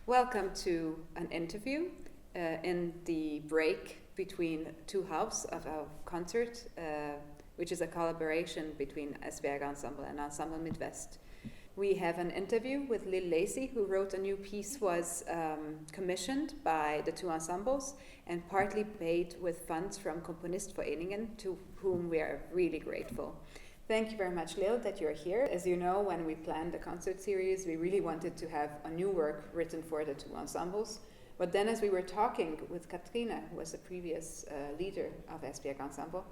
Welcome to an interview in the break between two halves of our concert, which is a collaboration between Esbjerg Ensemble and Ensemble MidtVest. We have an interview with Lil Lacy, who wrote a new piece, was commissioned by the two ensembles and partly paid with funds from Componistvereningen, to whom we are really grateful. Thank you very much, Lil, that you're here. As you know, when we planned the concert series, we really wanted to have a new work written for the two ensembles. But then as we were talking with Katrine, who was the previous leader of Esbjerg Ensemble,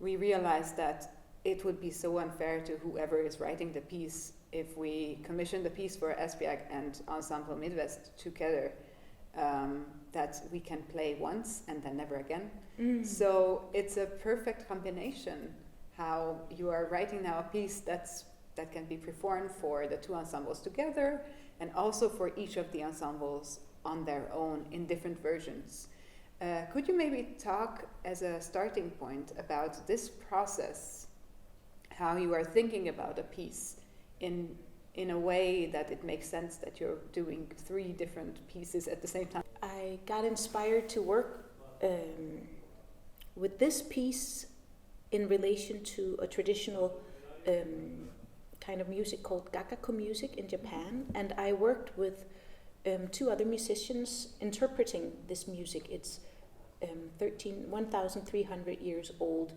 we realized that it would be so unfair to whoever is writing the piece if we commission the piece for Esbjerg and Ensemble MidtVest together, that we can play once and then never again. So it's a perfect combination how you are writing now a piece that can be performed for the two ensembles together and also for each of the ensembles on their own in different versions. Could you maybe talk as a starting point about this process, how you are thinking about a piece in a way that it makes sense that you're doing three different pieces at the same time? I got inspired to work with this piece in relation to a traditional kind of music called gagaku music in Japan, and I worked with two other musicians interpreting this music. It's 1,300 years old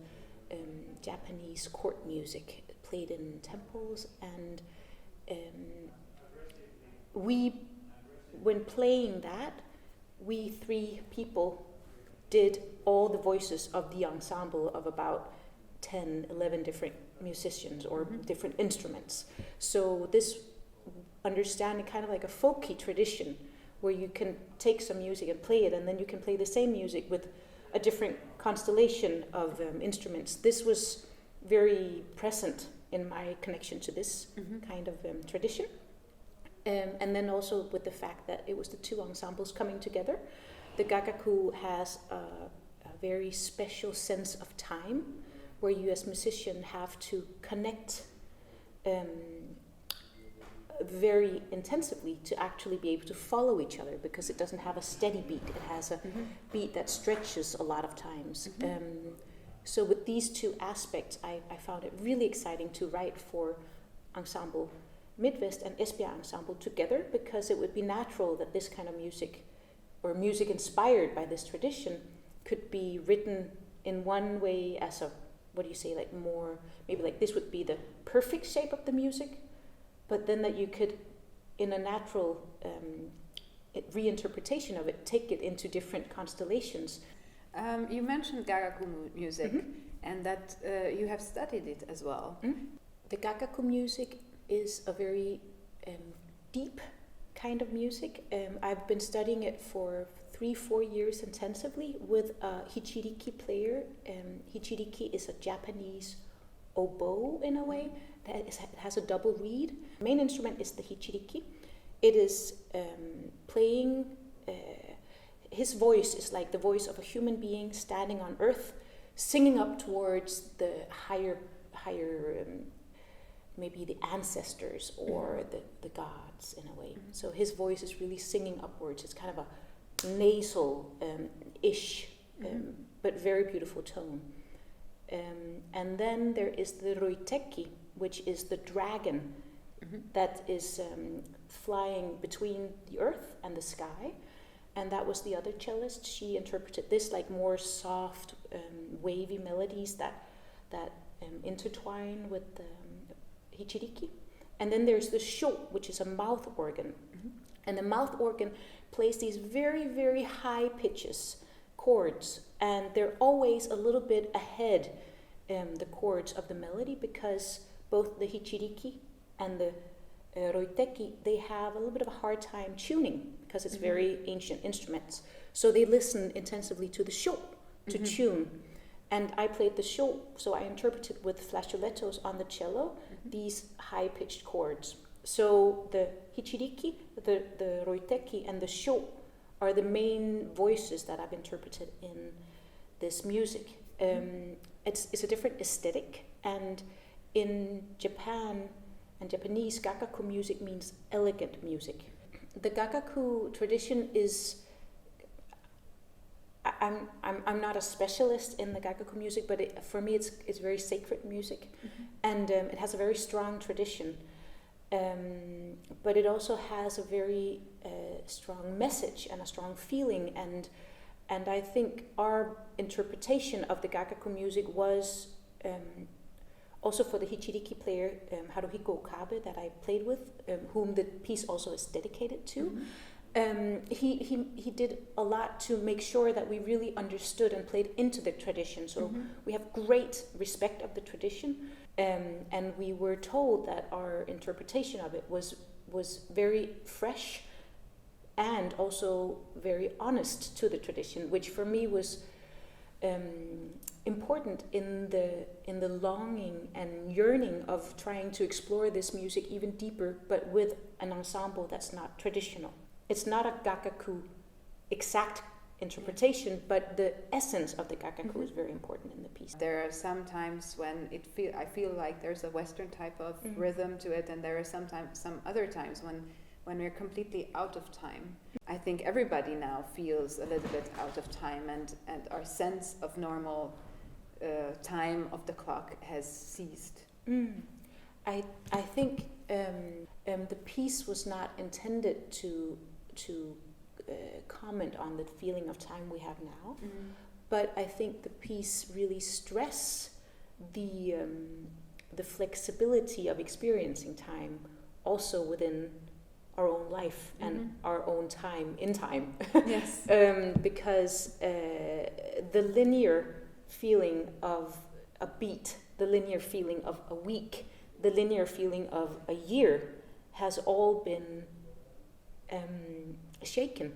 Japanese court music played in temples, and when playing that, we three people did all the voices of the ensemble of about 10, 11 different musicians or different instruments. So this understanding kind of like a folky tradition where you can take some music and play it, and then you can play the same music with a different constellation of instruments. This was very present in my connection to this kind of tradition. And then also with the fact that it was the two ensembles coming together. The gagaku has a very special sense of time, where you as musician have to connect very intensively to actually be able to follow each other, because it doesn't have a steady beat. It has a beat that stretches a lot of times. So with these two aspects, I found it really exciting to write for Ensemble MidtVest and Esbjerg Ensemble together, because it would be natural that this kind of music, or music inspired by this tradition, could be written in one way as a, what do you say, like more, maybe like this would be the perfect shape of the music, but then that you could, in a natural reinterpretation of it, take it into different constellations. You mentioned gagaku music, and that you have studied it as well. The gagaku music is a very deep kind of music. I've been studying it for 3-4 years intensively with a hichiriki player. Hichiriki is a Japanese oboe in a way. It has a double reed. The main instrument is the hichiriki. It is playing, his voice is like the voice of a human being standing on earth, singing up towards the higher maybe the ancestors or the gods in a way. So his voice is really singing upwards. It's kind of a nasal-ish, but very beautiful tone. And then there is the roiteki, which is the dragon that is flying between the earth and the sky. And that was the other cellist. She interpreted this like more soft, wavy melodies that intertwine with the hichiriki. And then there's the sho, which is a mouth organ. And the mouth organ plays these very, very high pitches, chords, and they're always a little bit ahead, the chords of the melody, because both the hichiriki and the roiteki, they have a little bit of a hard time tuning, because it's very ancient instruments. So they listen intensively to the sho to tune. And I played the sho, so I interpreted with flageoletos on the cello these high-pitched chords. So the hichiriki, the roiteki, and the sho are the main voices that I've interpreted in this music. It's a different aesthetic, and in Japan and Japanese, gagaku music means elegant music. the gagaku tradition is. I'm not a specialist in the gagaku music, but for me it's very sacred music, and it has a very strong tradition. But it also has a very strong message and a strong feeling, and I think our interpretation of the gagaku music was also for the hichiriki player Haruhiko Okabe that I played with, whom the piece also is dedicated to. He did a lot to make sure that we really understood and played into the tradition. So we have great respect of the tradition, and we were told that our interpretation of it was very fresh and also very honest to the tradition, which for me was important in the longing and yearning of trying to explore this music even deeper, but with an ensemble that's not traditional. It's not a gagaku exact interpretation, but the essence of the gagaku is very important in the piece. There are some times when I feel like there's a Western type of rhythm to it, and there are some other times when we're completely out of time. I think everybody now feels a little bit out of time, and our sense of normal time of the clock has ceased. I think the piece was not intended to comment on the feeling of time we have now, but I think the piece really stress the flexibility of experiencing time also within our own life and our own time in time. Yes. Because the linear feeling of a beat, the linear feeling of a week, the linear feeling of a year has all been shaken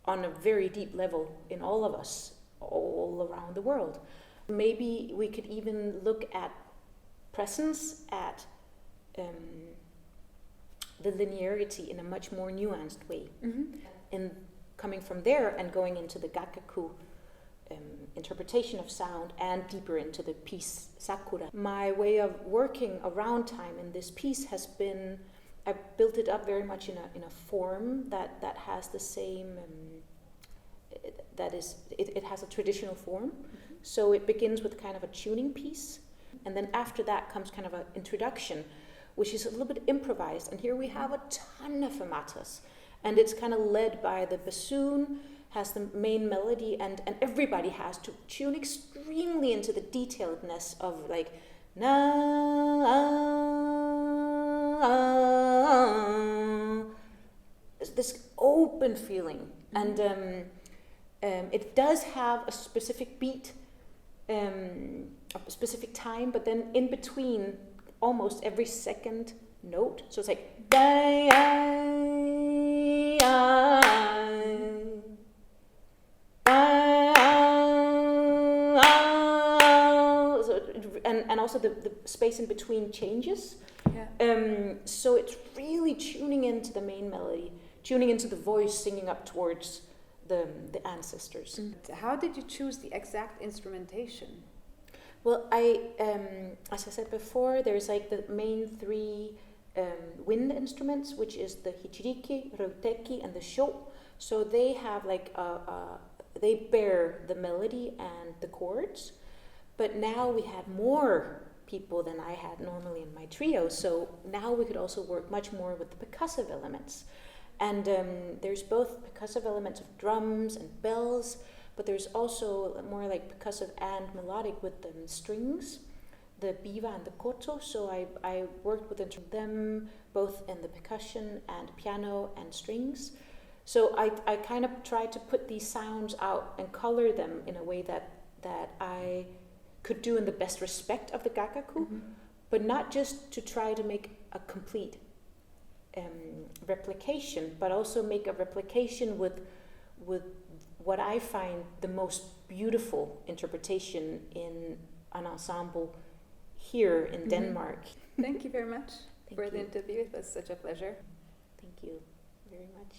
on a very deep level in all of us, all around the world. Maybe we could even look at presence, at the linearity in a much more nuanced way. And coming from there and going into the gagaku interpretation of sound and deeper into the piece Sakura. My way of working around time in this piece has been, I built it up very much in a form that has the same, it has a traditional form. So it begins with kind of a tuning piece, and then after that comes kind of an introduction, which is a little bit improvised. And here we have a ton of fermatas, and it's kind of led by the bassoon, has the main melody, and everybody has to tune extremely into the detailedness of like this open feeling, and it does have a specific beat, a specific time, but then in between almost every second note, so it's like and also the space in between changes. So it's really tuning into the main melody, tuning into the voice singing up towards the ancestors. How did you choose the exact instrumentation? Well, as I said before, there's like the main three wind instruments, which is the hichiriki, routeki, and the sho. So they have like they bear the melody and the chords. But now we had more people than I had normally in my trio, so now we could also work much more with the percussive elements. And there's both percussive elements of drums and bells, but there's also more like percussive and melodic with the strings, the biwa and the koto. So I worked with them both in the percussion and piano and strings. So I kind of tried to put these sounds out and color them in a way that I could do in the best respect of the gagaku, but not just to try to make a complete replication, but also make a replication with what I find the most beautiful interpretation in an ensemble here in Denmark. Thank you very much for the interview. It was such a pleasure. Thank you very much.